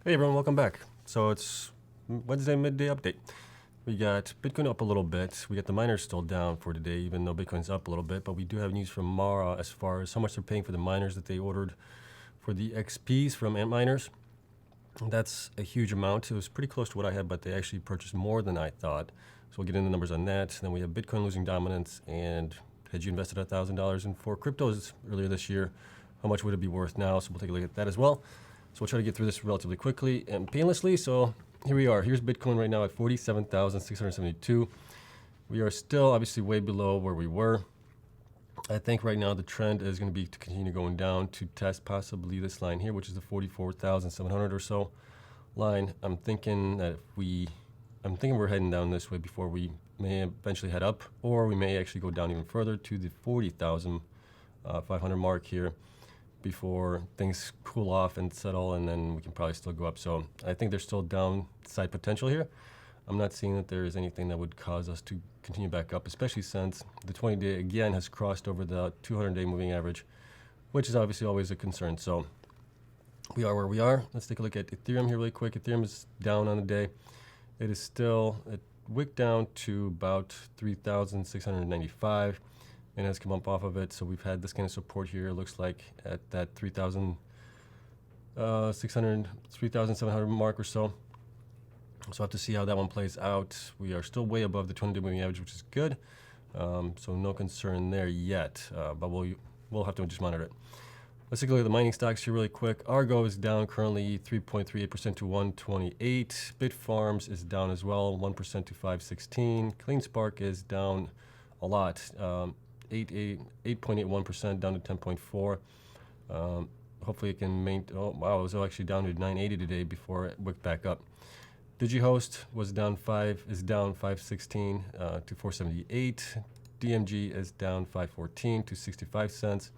Hey everyone, welcome back. So it's Wednesday midday update. We got Bitcoin up a little bit. We got the miners still down for today, even though Bitcoin's up a little bit. But we do have news from Mara as far as how much they're paying for the miners that they ordered for the XPs from Antminers. That's a huge amount. It was pretty close to what I had, but they actually purchased more than I thought. So we'll get into the numbers on that. Then we have Bitcoin losing dominance. And had you invested $1,000 in 4 cryptos earlier this year, how much would it be worth now? So we'll take a look at that as well. So we'll try to get through this relatively quickly and painlessly. So here we are. Here's Bitcoin right now at 47,672. We are still obviously way below where we were. I think right now the trend is going to be to continue going down to test possibly this line here, which is the 44,700 or so line. I'm thinking that I'm thinking we're heading down this way before we may eventually head up, or we may actually go down even further to the 40,500 mark here before things cool off and settle, and then we can probably still go up. So I think there's still downside potential here. I'm not seeing that there is anything that would cause us to continue back up, especially since the 20-day again has crossed over the 200-day moving average, which is obviously always a concern. So we are where we are. Let's take a look at Ethereum here really quick. Ethereum is down on the day. It is still, it wicked down to about 3,695. And has come up off of it. So we've had this kind of support here, it looks like, at that 3,700 mark or so. So we'll have to see how that one plays out. We are still way above the 20-day moving average, which is good. So no concern there yet, but we'll have to just monitor it. Let's take a look at the mining stocks here really quick. Argo is down currently 3.38% to 128. Bitfarms is down as well, 1% to 516. Cleanspark is down a lot. 8.81% down to 10.4. Hopefully it can maintain. Oh wow, it was actually down to 980 today before it wicked back up. Digihost was down 516 to 478. DMG is down 514 to 65 cents,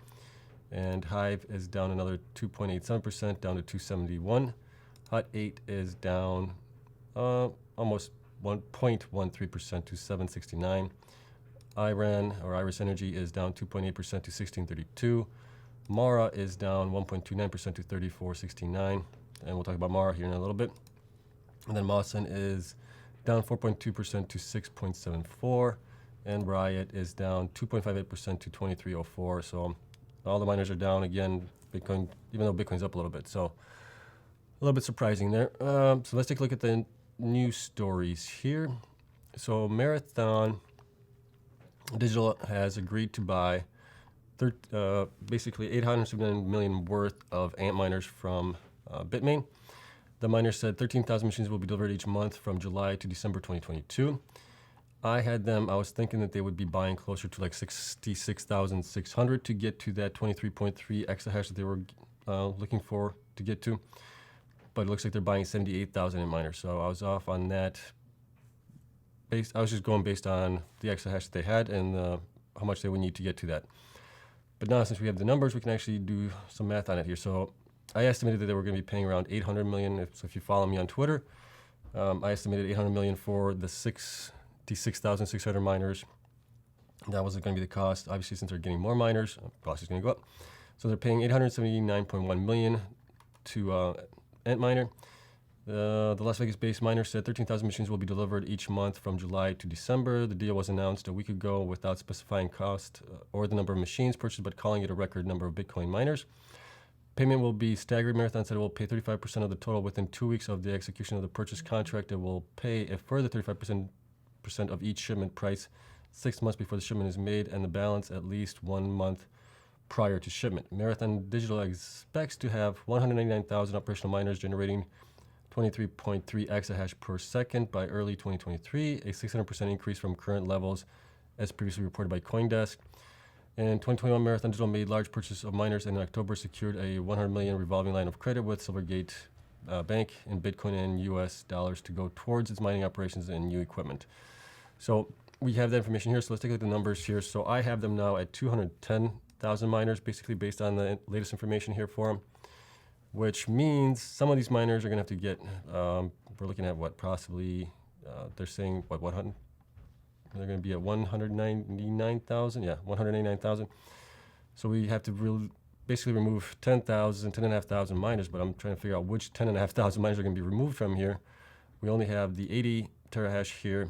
and Hive is down another 2.87% down to 271. Hot 8 is down almost 1.13% to 769. Iris Energy is down 2.8% to 1632. Mara is down 1.29% to 3469. And we'll talk about Mara here in a little bit. And then Mawson is down 4.2% to 6.74. And Riot is down 2.58% to 2304. So all the miners are down again. Bitcoin, even though Bitcoin's up a little bit. So a little bit surprising there. So let's take a look at the news stories here. So Marathon Digital has agreed to buy basically 879 million worth of Antminers from Bitmain. The miner said 13,000 machines will be delivered each month from July to December 2022. I was thinking that they would be buying closer to like 66,600 to get to that 23.3 exahash that they were looking for to get to. But it looks like they're buying 78,000 in miners. So I was off on that. I was just going based on the exahash that they had and how much they would need to get to that. But now since we have the numbers, we can actually do some math on it here. So I estimated that they were going to be paying around 800 million. So if you follow me on Twitter, I estimated 800 million for the 66,600 miners. That was going to be the cost. Obviously, since they're getting more miners, the cost is going to go up. So they're paying 879.1 million to Antminer. The Las Vegas-based miner said 13,000 machines will be delivered each month from July to December. The deal was announced a week ago without specifying cost or the number of machines purchased, but calling it a record number of Bitcoin miners. Payment will be staggered. Marathon said it will pay 35% of the total within 2 weeks of the execution of the purchase contract. It will pay a further 35% of each shipment price 6 months before the shipment is made, and the balance at least 1 month prior to shipment. Marathon Digital expects to have 199,000 operational miners generating 23.3 exahash per second by early 2023, a 600% increase from current levels as previously reported by CoinDesk. In 2021, Marathon Digital made large purchases of miners and in October secured a 100 million revolving line of credit with Silvergate Bank in Bitcoin and US dollars to go towards its mining operations and new equipment. So we have that information here. So let's take a look at the numbers here. So I have them now at 210,000 miners, basically based on the latest information here for them, which means some of these miners are going to have to get, we're looking at what, possibly, they're saying, what, 100? They're going to be at 199,000. Yeah, 199,000. So we have to really basically remove 10,500 miners, but I'm trying to figure out which 10,500 miners are going to be removed from here. We only have the 80 terahash here,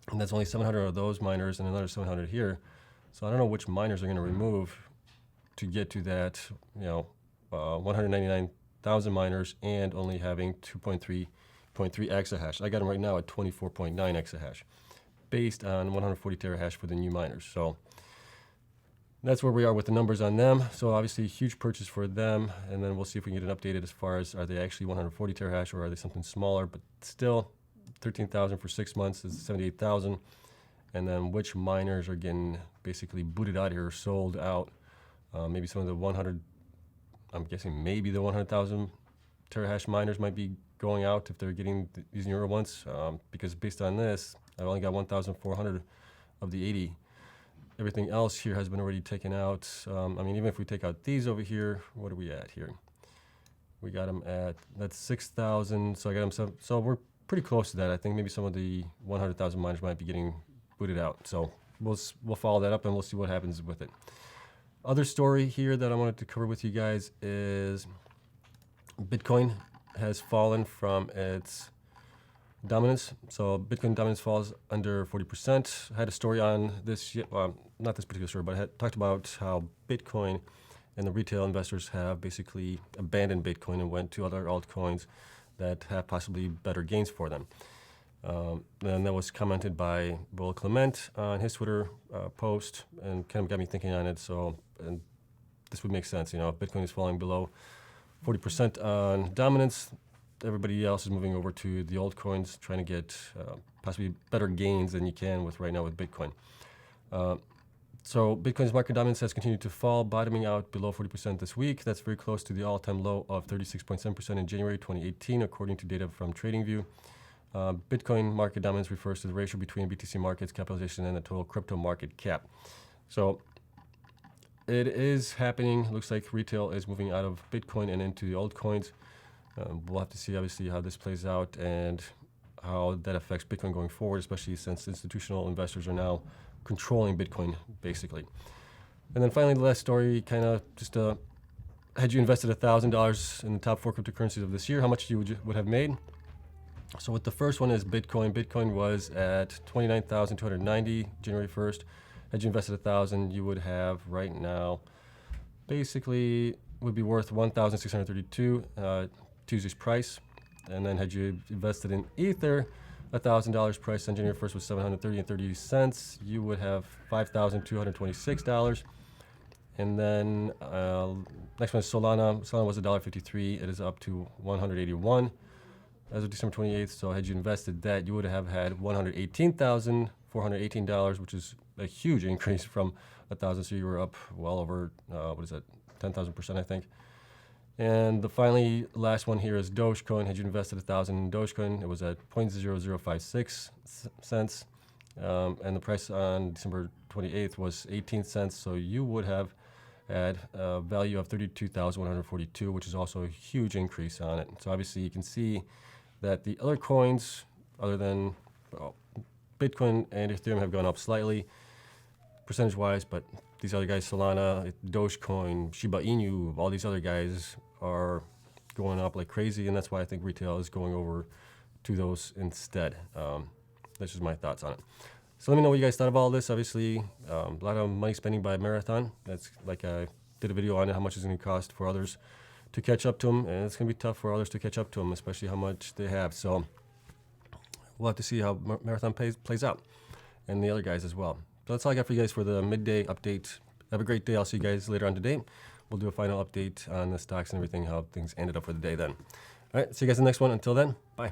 and that's only 700 of those miners and another 700 here. So I don't know which miners are going to remove to get to that, 199,000 miners and only having 2.3 exahash. I got them right now at 24.9 exahash based on 140 terahash for the new miners. So that's where we are with the numbers on them. So obviously a huge purchase for them, and then we'll see if we can get it updated as far as are they actually 140 terahash or are they something smaller, but still 13,000 for 6 months is 78,000. And then which miners are getting basically booted out here or sold out. Maybe some of the 100, I'm guessing maybe the 100,000 terahash miners might be going out if they're getting these newer ones, because based on this, I've only got 1,400 of the 80. Everything else here has been already taken out. I mean, even if we take out these over here, what are we at here? We got them at, that's 6,000. So I got them, so we're pretty close to that. I think maybe some of the 100,000 miners might be getting booted out. So we'll follow that up and we'll see what happens with it. Other story here that I wanted to cover with you guys is Bitcoin has fallen from its dominance. So Bitcoin dominance falls under 40%. I had a story on this, not this particular story, but I had talked about how Bitcoin and the retail investors have basically abandoned Bitcoin and went to other altcoins that have possibly better gains for them. And that was commented by Will Clement on his Twitter post, and kind of got me thinking on it. So, and this would make sense. If Bitcoin is falling below 40% on dominance, everybody else is moving over to the altcoins, trying to get possibly better gains than you can with right now with Bitcoin. So Bitcoin's market dominance has continued to fall, bottoming out below 40% this week. That's very close to the all-time low of 36.7% in January 2018, according to data from TradingView. Bitcoin market dominance refers to the ratio between BTC market's capitalization and the total crypto market cap. So it is happening. Looks like retail is moving out of Bitcoin and into the altcoins. We'll have to see, obviously, how this plays out and how that affects Bitcoin going forward, especially since institutional investors are now controlling Bitcoin, basically. And then finally, the last story, kind of just had you invested $1,000 in the top 4 cryptocurrencies of this year, how much you would have made? So with the first one is Bitcoin. Bitcoin was at 29,290 January 1st. Had you invested 1,000, you would have right now basically would be worth 1,632 Tuesday's price. And then had you invested in Ether, $1,000 price on January 1st was $730.30. You would have $5,226. And then next one is Solana. Solana was $1.53. It is up to $181 as of December 28th. So had you invested that, you would have had $118,418, which is a huge increase from 1,000. So you were up well over 10,000%, I think. And the finally last one here is Dogecoin. Had you invested 1,000 in Dogecoin, it was at 0.0056 cents, and the price on December 28th was 18 cents. So you would have had a value of 32,142, which is also a huge increase on it. So obviously you can see that the other coins, other than Bitcoin and Ethereum, have gone up slightly percentage-wise, but these other guys, Solana, Dogecoin, Shiba Inu, all these other guys are going up like crazy, and that's why I think retail is going over to those instead. That's just my thoughts on it. So let me know what you guys thought of all this. Obviously, a lot of money spending by Marathon. That's like I did a video on it, how much it's going to cost for others to catch up to them, and it's going to be tough for others to catch up to them, especially how much they have. So we'll have to see how Marathon plays out, and the other guys as well. So that's all I got for you guys for the midday update. Have a great day. I'll see you guys later on today. We'll do a final update on the stocks and everything, how things ended up for the day then. All right, see you guys in the next one. Until then, bye.